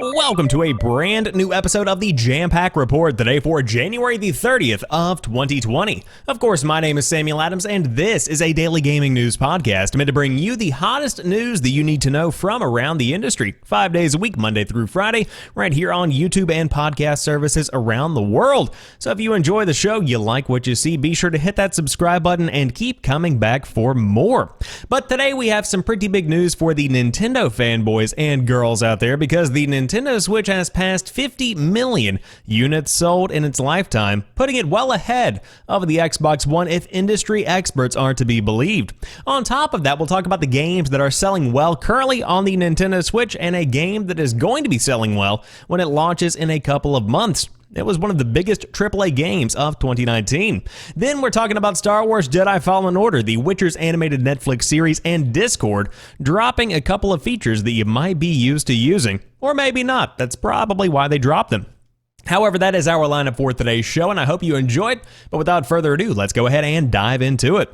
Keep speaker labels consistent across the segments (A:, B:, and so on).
A: Welcome to a brand new episode of the Jampack Report today for January the 30th of 2020. Of course, my name is Samuel Adams, and this is a daily gaming news podcast meant to bring you the hottest news that you need to know from around the industry, 5 days a week, Monday through Friday, right here on YouTube and podcast services around the world. So if you enjoy the show, you like what you see, be sure to hit that subscribe button and keep coming back for more. But today we have some pretty big news for the Nintendo fanboys and girls out there, because the Nintendo Switch has passed 50 million units sold in its lifetime, putting it well ahead of the Xbox One if industry experts are to be believed. On top of that, we'll talk about the games that are selling well currently on the Nintendo Switch and a game that is going to be selling well when it launches in a couple of months. It was one of the biggest AAA games of 2019. Then we're talking about Star Wars Jedi Fallen Order, The Witcher's animated Netflix series, and Discord dropping a couple of features that you might be used to using. Or maybe not. That's probably why they dropped them. However, that is our lineup for today's show, and I hope you enjoyed. But without further ado, let's go ahead and dive into it.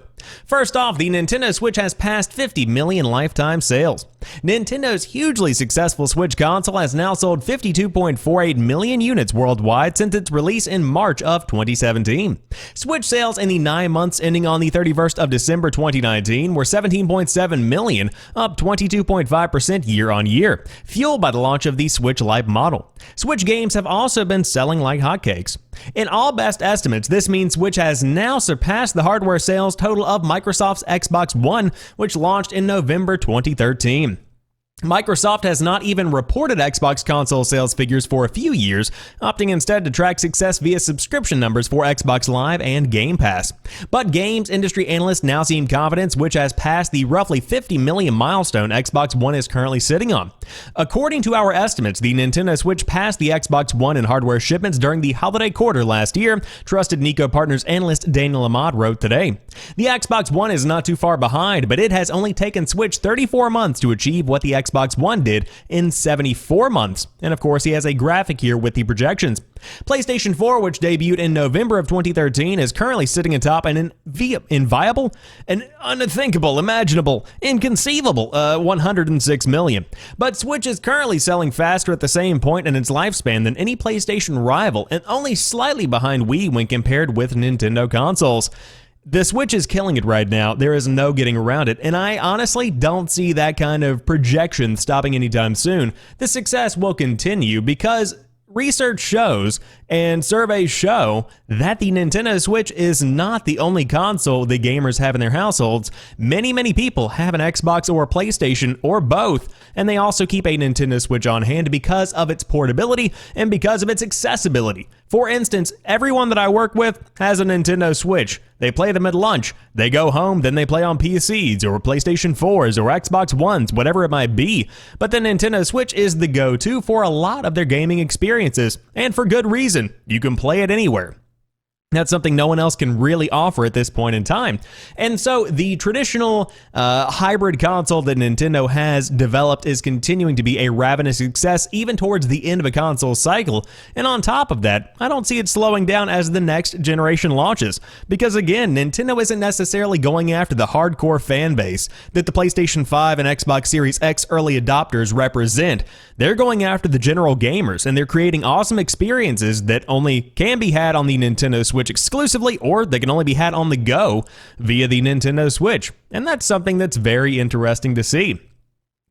A: First off, the Nintendo Switch has passed 50 million lifetime sales. Nintendo's hugely successful Switch console has now sold 52.48 million units worldwide since its release in March of 2017. Switch sales in the 9 months ending on the 31st of December 2019 were 17.7 million, up 22.5% year on year, fueled by the launch of the Switch Lite model. Switch games have also been selling like hotcakes. In all best estimates, this means Switch has now surpassed the hardware sales total of Microsoft's Xbox One, which launched in November 2013. Microsoft has not even reported Xbox console sales figures for a few years, opting instead to track success via subscription numbers for Xbox Live and Game Pass. But games industry analysts now seem confident Switch has passed the roughly 50 million milestone Xbox One is currently sitting on. According to our estimates, the Nintendo Switch passed the Xbox One in hardware shipments during the holiday quarter last year, trusted Nico Partners analyst Daniel Ahmad wrote today. The Xbox One is not too far behind, but it has only taken Switch 34 months to achieve what the Xbox One did in 74 months. And of course, he has a graphic here with the projections. PlayStation 4, which debuted in November of 2013, is currently sitting atop an inviable, an unthinkable, imaginable, inconceivable 106 million. But Switch is currently selling faster at the same point in its lifespan than any PlayStation rival, and only slightly behind Wii when compared with Nintendo consoles. The Switch is killing it right now. There is no getting around it, and I honestly don't see that kind of projection stopping anytime soon. The success will continue because research shows and surveys show that the Nintendo Switch is not the only console that gamers have in their households. Many people have an Xbox or a PlayStation or both, and they also keep a Nintendo Switch on hand because of its portability and because of its accessibility. For instance, everyone that I work with has a Nintendo Switch. They play them at lunch, they go home, then they play on PCs or PlayStation 4s or Xbox Ones, whatever it might be. But the Nintendo Switch is the go-to for a lot of their gaming experiences, and for good reason. You can play it anywhere. That's something no one else can really offer at this point in time. And so the traditional hybrid console that Nintendo has developed is continuing to be a ravenous success even towards the end of a console cycle. And on top of that, I don't see it slowing down as the next generation launches. Because again, Nintendo isn't necessarily going after the hardcore fan base that the PlayStation 5 and Xbox Series X early adopters represent. They're going after the general gamers, and they're creating awesome experiences that only can be had on the Nintendo Switch exclusively, or they can only be had on the go via the Nintendo Switch. And that's something that's very interesting to see.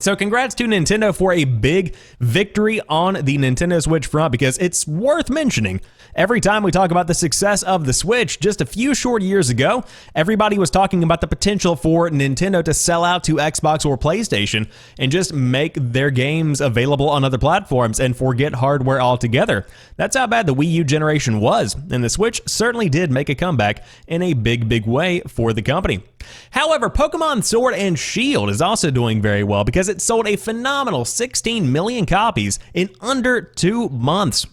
A: So congrats to Nintendo for a big victory on the Nintendo Switch front, because it's worth mentioning. Every time we talk about the success of the Switch, just a few short years ago, everybody was talking about the potential for Nintendo to sell out to Xbox or PlayStation and just make their games available on other platforms and forget hardware altogether. That's how bad the Wii U generation was, and the Switch certainly did make a comeback in a big way for the company. However, Pokémon Sword and Shield is also doing very well because it sold a phenomenal 16 million copies in under 2 months.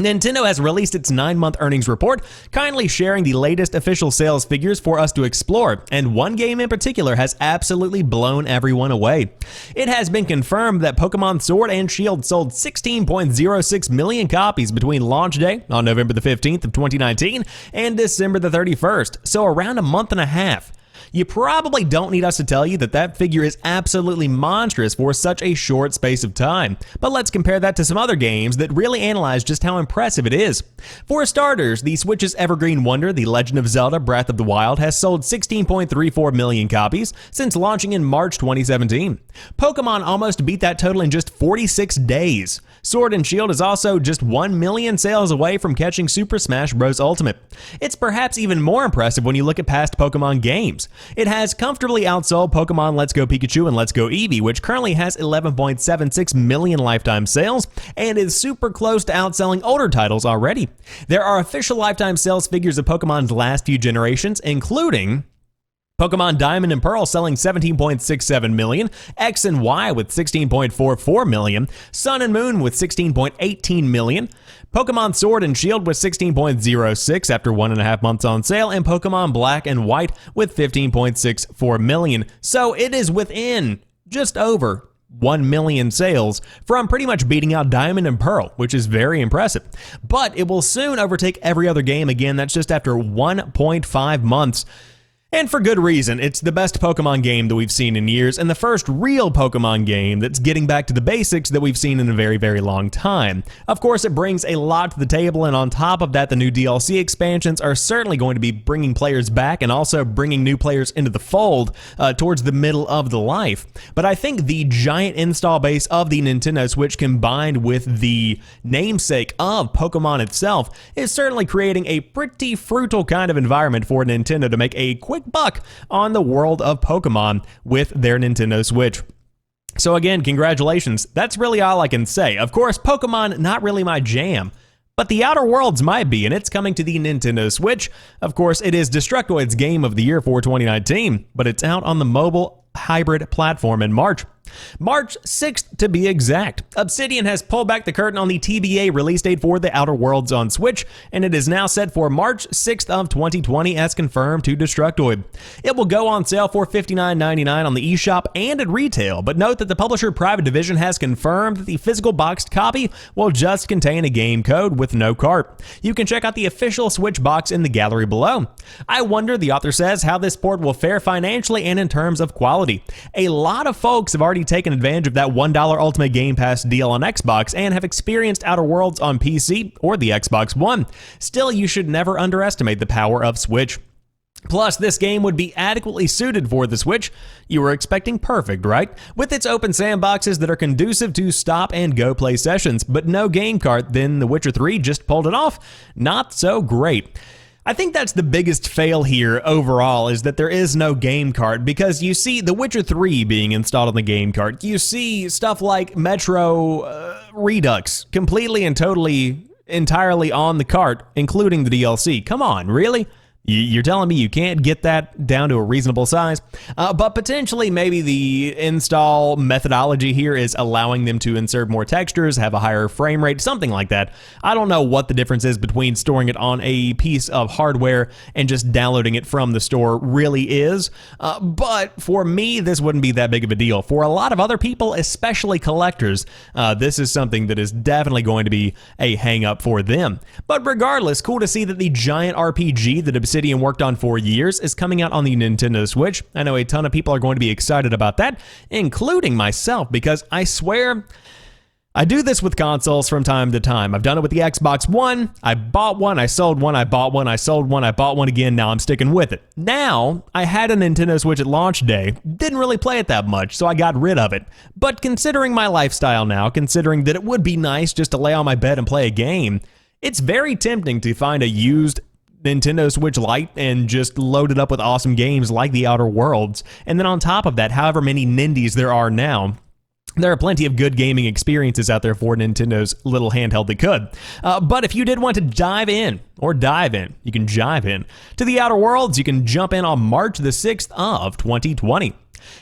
A: Nintendo has released its 9-month earnings report, kindly sharing the latest official sales figures for us to explore, and one game in particular has absolutely blown everyone away. It has been confirmed that Pokémon Sword and Shield sold 16.06 million copies between launch day on November the 15th of 2019 and December the 31st, so around a month and a half. You probably don't need us to tell you that that figure is absolutely monstrous for such a short space of time, but let's compare that to some other games that really analyze just how impressive it is. For starters, the Switch's evergreen wonder, The Legend of Zelda Breath of the Wild, has sold 16.34 million copies since launching in March 2017. Pokémon almost beat that total in just 46 days. Sword and Shield is also just 1 million sales away from catching Super Smash Bros. Ultimate. It's perhaps even more impressive when you look at past Pokémon games. It has comfortably outsold Pokémon Let's Go Pikachu and Let's Go Eevee, which currently has 11.76 million lifetime sales and is super close to outselling older titles already. There are official lifetime sales figures of Pokémon's last few generations, including Pokemon Diamond and Pearl selling 17.67 million, X and Y with 16.44 million, Sun and Moon with 16.18 million, Pokemon Sword and Shield with 16.06 after 1.5 months on sale, and Pokemon Black and White with 15.64 million. So it is within just over 1 million sales from pretty much beating out Diamond and Pearl, which is very impressive. But it will soon overtake every other game again. That's just after 1.5 months. And for good reason. It's the best Pokemon game that we've seen in years, and the first real Pokemon game that's getting back to the basics that we've seen in a very, very long time. Of course, it brings a lot to the table, and on top of that, the new DLC expansions are certainly going to be bringing players back and also bringing new players into the fold towards the middle of the life. But I think the giant install base of the Nintendo Switch combined with the namesake of Pokemon itself is certainly creating a pretty fruitful kind of environment for Nintendo to make a quick buck on the world of Pokemon with their Nintendo Switch. So again, congratulations. That's really all I can say. Of course, Pokemon, not really my jam, but The Outer Worlds might be, and it's coming to the Nintendo Switch. Of course, it is Destructoid's Game of the Year for 2019, but it's out on the mobile hybrid platform in March 6th to be exact. Obsidian has pulled back the curtain on the TBA release date for The Outer Worlds on Switch, and it is now set for March 6th of 2020 as confirmed to Destructoid. It will go on sale for $59.99 on the eShop and at retail, but note that the publisher Private Division has confirmed that the physical boxed copy will just contain a game code with no cart. You can check out the official Switch box in the gallery below. I wonder, the author says, how this port will fare financially and in terms of quality. A lot of folks have already taken advantage of that $1 Ultimate Game Pass deal on Xbox and have experienced Outer Worlds on PC or the Xbox One. Still, you should never underestimate the power of Switch. Plus, this game would be adequately suited for the Switch. You were expecting perfect, right? With its open sandboxes that are conducive to stop and go play sessions, but no game cart, then The Witcher 3 just pulled it off. Not so great. I think that's the biggest fail here overall, is that there is no game cart, because you see The Witcher 3 being installed on the game cart. You see stuff like Metro Redux completely and totally entirely on the cart, including the DLC. Come on, really? You're telling me you can't get that down to a reasonable size? But potentially maybe the install methodology here is allowing them to insert more textures, have a higher frame rate, something like that. I don't know what the difference is between storing it on a piece of hardware and just downloading it from the store really is. But for me, this wouldn't be that big of a deal. For a lot of other people, especially collectors, this is something that is definitely going to be a hang-up for them. But regardless, cool to see that the giant RPG that Obsidian worked on for years is coming out on the Nintendo Switch. I know a ton of people are going to be excited about that, including myself, because I swear I do this with consoles from time to time. I've done it with the Xbox One. I bought one, I sold one, I bought one, I sold one, I bought one again. Now I'm sticking with it. Now, I had a Nintendo Switch at launch day, didn't really play it that much, so I got rid of it. But considering my lifestyle now, considering that it would be nice just to lay on my bed and play a game, it's very tempting to find a used Nintendo Switch Lite and just load it up with awesome games like The Outer Worlds. And then on top of that, however many Nindies there are now, there are plenty of good gaming experiences out there for Nintendo's little handheld that could. But if you did want to dive in, you can jive in to The Outer Worlds, you can jump in on March the 6th of 2020.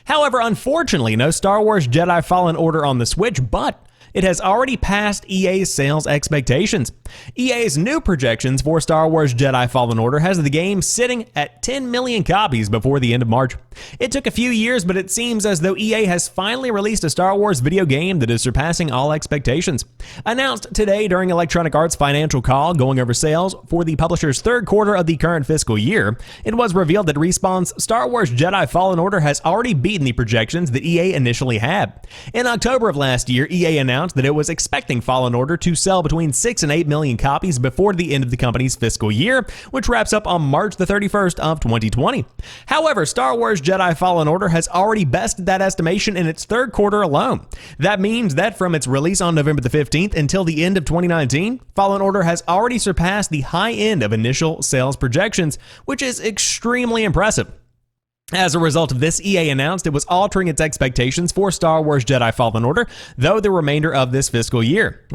A: However, unfortunately, no Star Wars Jedi Fallen Order on the Switch, but it has already passed EA's sales expectations. EA's new projections for Star Wars Jedi Fallen Order has the game sitting at 10 million copies before the end of March. It took a few years, but it seems as though EA has finally released a Star Wars video game that is surpassing all expectations. Announced today during Electronic Arts' financial call going over sales for the publisher's third quarter of the current fiscal year, it was revealed that Respawn's Star Wars Jedi Fallen Order has already beaten the projections that EA initially had. In October of last year, EA announced that it was expecting Fallen Order to sell between 6 and 8 million copies before the end of the company's fiscal year, which wraps up on March the 31st of 2020. However, Star Wars Jedi Fallen Order has already bested that estimation in its third quarter alone. That means that from its release on November the 15th until the end of 2019, Fallen Order has already surpassed the high end of initial sales projections, which is extremely impressive. As a result of this, EA announced it was altering its expectations for Star Wars Jedi Fallen Order through the remainder of this fiscal year,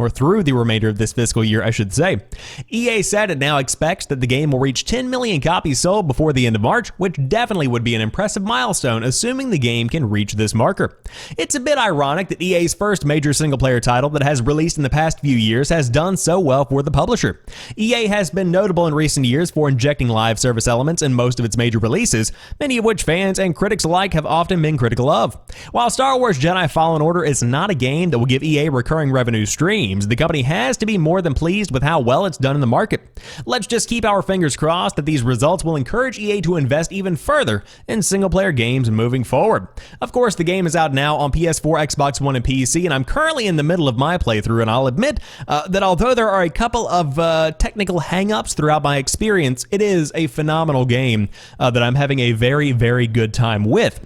A: I should say. EA said it now expects that the game will reach 10 million copies sold before the end of March, which definitely would be an impressive milestone, assuming the game can reach this marker. It's a bit ironic that EA's first major single-player title that has released in the past few years has done so well for the publisher. EA has been notable in recent years for injecting live service elements in most of its major releases, many of which fans and critics alike have often been critical of. While Star Wars Jedi Fallen Order is not a game that will give EA recurring revenue streams, the company has to be more than pleased with how well it's done in the market. Let's just keep our fingers crossed that these results will encourage EA to invest even further in single-player games moving forward. Of course, the game is out now on PS4, Xbox One, and PC, and I'm currently in the middle of my playthrough, and I'll admit that although there are a couple of technical hang-ups throughout my experience, it is a phenomenal game that I'm having a very, very good time with.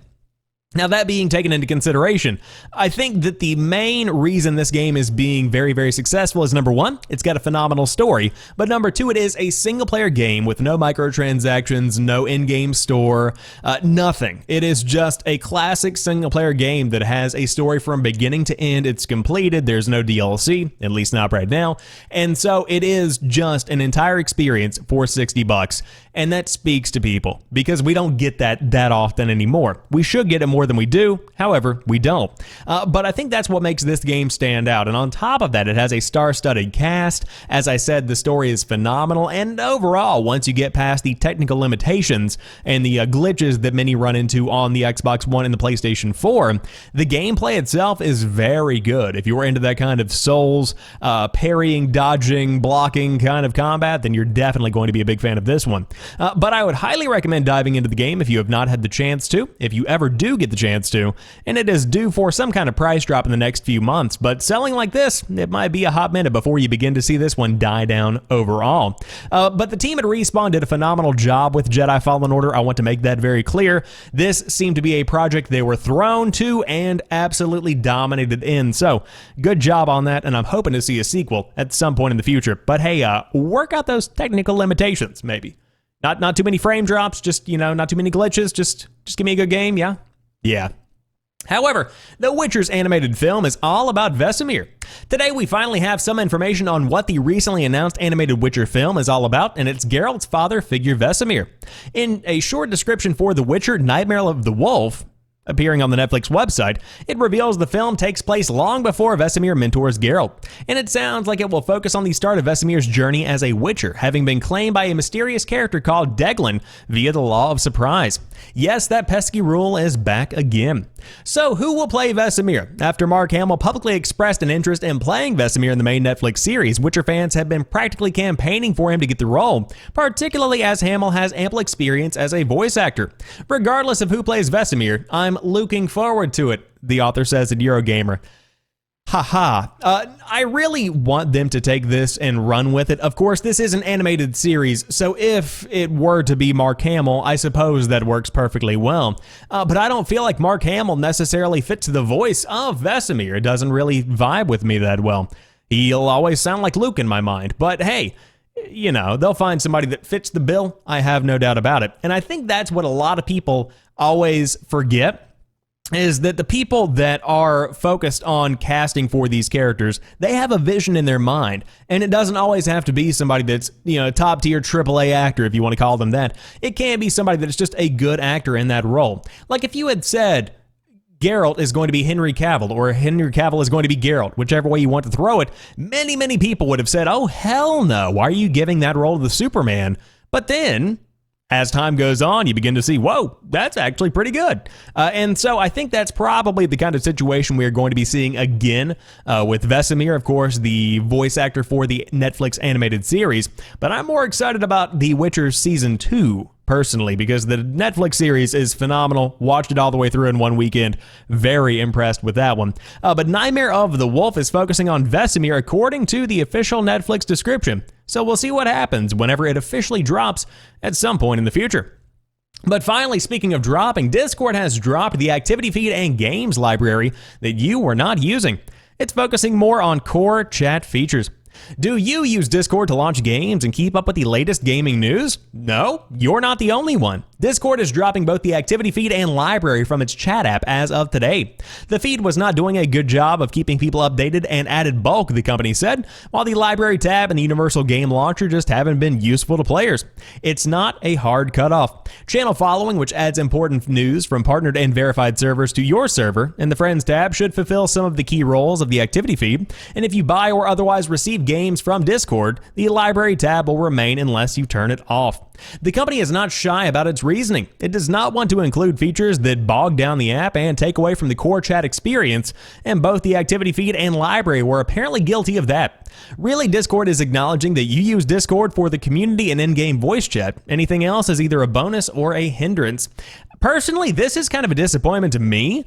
A: Now, that being taken into consideration, I think that the main reason this game is being very, very successful is, number one, it's got a phenomenal story, but number two, it is a single-player game with no microtransactions, no in-game store, nothing. It is just a classic single-player game that has a story from beginning to end. It's completed. There's no DLC, at least not right now, and so it is just an entire experience for $60, and that speaks to people because we don't get that often anymore. We should get it more than we do, however, we don't. But I think that's what makes this game stand out, and on top of that, it has a star-studded cast. As I said, the story is phenomenal, and overall, once you get past the technical limitations and the glitches that many run into on the Xbox One and the PlayStation 4, the gameplay itself is very good. If you're into that kind of Souls, parrying, dodging, blocking kind of combat, then you're definitely going to be a big fan of this one. But I would highly recommend diving into the game if you have not had the chance to, if you ever do get the chance to, and it is due for some kind of price drop in the next few months, but selling like this, it might be a hot minute before you begin to see this one die down overall. But the team at Respawn did a phenomenal job with Jedi Fallen Order. I want to make that very clear. This seemed to be a project they were thrown to and absolutely dominated in, so good job on that, and I'm hoping to see a sequel at some point in the future. But hey, work out those technical limitations, maybe. Not too many frame drops, just, not too many glitches, just give me a good game, yeah? Yeah. However, The Witcher's animated film is all about Vesemir. Today we finally have some information on what the recently announced animated Witcher film is all about, and it's Geralt's father figure Vesemir. In a short description for The Witcher: Nightmare of the Wolf, appearing on the Netflix website, it reveals the film takes place long before Vesemir mentors Geralt, and it sounds like it will focus on the start of Vesemir's journey as a Witcher, having been claimed by a mysterious character called Deglin via the Law of Surprise. Yes, that pesky rule is back again. So who will play Vesemir? After Mark Hamill publicly expressed an interest in playing Vesemir in the main Netflix series, Witcher fans have been practically campaigning for him to get the role, particularly as Hamill has ample experience as a voice actor. Regardless of who plays Vesemir, I'm looking forward to it, the author says at Eurogamer. Haha. I really want them to take this and run with it. Of course, this is an animated series, so if it were to be Mark Hamill, I suppose that works perfectly well. But I don't feel like Mark Hamill necessarily fits the voice of Vesemir. It doesn't really vibe with me that well. He'll always sound like Luke in my mind, but hey, they'll find somebody that fits the bill. I have no doubt about it. And I think that's what a lot of people always forget, is that the people that are focused on casting for these characters, they have a vision in their mind, and it doesn't always have to be somebody that's, top tier AAA actor, if you want to call them that. It can be somebody that's just a good actor in that role. Like if you had said Geralt is going to be Henry Cavill, or Henry Cavill is going to be Geralt, whichever way you want to throw it, many people would have said, oh, hell no, why are you giving that role to the Superman? But then, as time goes on, you begin to see, whoa, that's actually pretty good. And so I think that's probably the kind of situation we are going to be seeing again with Vesemir, of course, the voice actor for the Netflix animated series. But I'm more excited about The Witcher Season 2, personally, because the Netflix series is phenomenal. Watched it all the way through in one weekend. Very impressed with that one. But Nightmare of the Wolf is focusing on Vesemir according to the official Netflix description. So we'll see what happens whenever it officially drops at some point in the future. But finally, speaking of dropping, Discord has dropped the activity feed and games library that you were not using. It's focusing more on core chat features. Do you use Discord to launch games and keep up with the latest gaming news? No, you're not the only one. Discord is dropping both the activity feed and library from its chat app as of today. The feed was not doing a good job of keeping people updated and added bulk, the company said, while the library tab and the universal game launcher just haven't been useful to players. It's not a hard cutoff. Channel following, which adds important news from partnered and verified servers to your server, and the Friends tab should fulfill some of the key roles of the activity feed. And if you buy or otherwise receive games from Discord, the library tab will remain unless you turn it off. The company is not shy about its reasoning. It does not want to include features that bog down the app and take away from the core chat experience, and both the activity feed and library were apparently guilty of that. Really, Discord is acknowledging that you use Discord for the community and in-game voice chat. Anything else is either a bonus or a hindrance. Personally, this is kind of a disappointment to me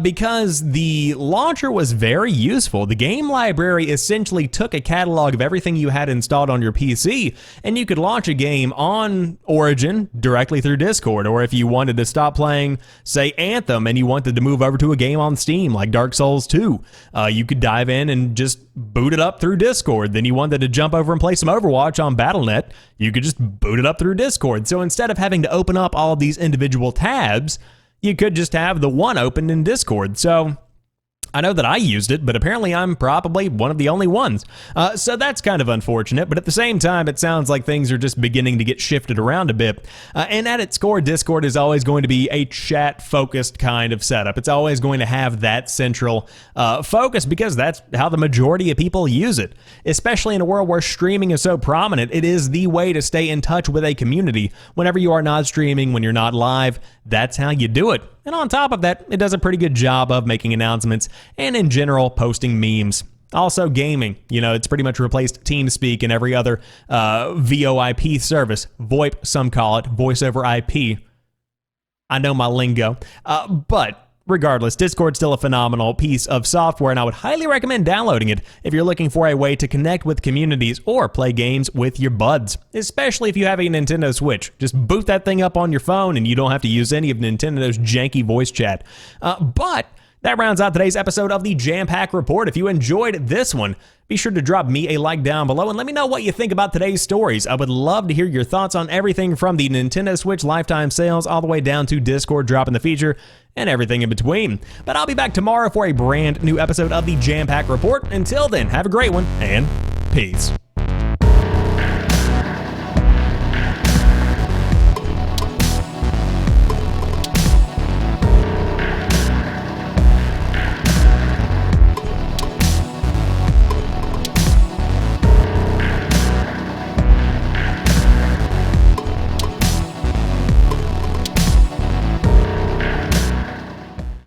A: because the launcher was very useful. The game library essentially took a catalog of everything you had installed on your PC, and you could launch a game on Origin directly through Discord. Or if you wanted to stop playing, say, Anthem, and you wanted to move over to a game on Steam like Dark Souls 2, you could dive in and just boot it up through Discord. Then you wanted to jump over and play some Overwatch on Battle.net, you could just boot it up through Discord. So instead of having to open up all of these individual tabs, you could just have the one open in Discord. So I know that I used it, but apparently I'm probably one of the only ones. So that's kind of unfortunate, but at the same time, it sounds like things are just beginning to get shifted around a bit. And at its core, Discord is always going to be a chat-focused kind of setup. It's always going to have that central focus because that's how the majority of people use it. Especially in a world where streaming is so prominent, it is the way to stay in touch with a community. Whenever you are not streaming, when you're not live, that's how you do it. And on top of that, it does a pretty good job of making announcements and in general posting memes. Also gaming, it's pretty much replaced TeamSpeak and every other VoIP service. VoIP, some call it, voice over IP. I know my lingo. But regardless, Discord's still a phenomenal piece of software, and I would highly recommend downloading it if you're looking for a way to connect with communities or play games with your buds, especially if you have a Nintendo Switch. Just boot that thing up on your phone and you don't have to use any of Nintendo's janky voice chat. But that rounds out today's episode of the Jampack Report. If you enjoyed this one, be sure to drop me a like down below and let me know what you think about today's stories. I would love to hear your thoughts on everything from the Nintendo Switch lifetime sales all the way down to Discord dropping the feature and everything in between. But I'll be back tomorrow for a brand new episode of the Jampack Report. Until then, have a great one and peace.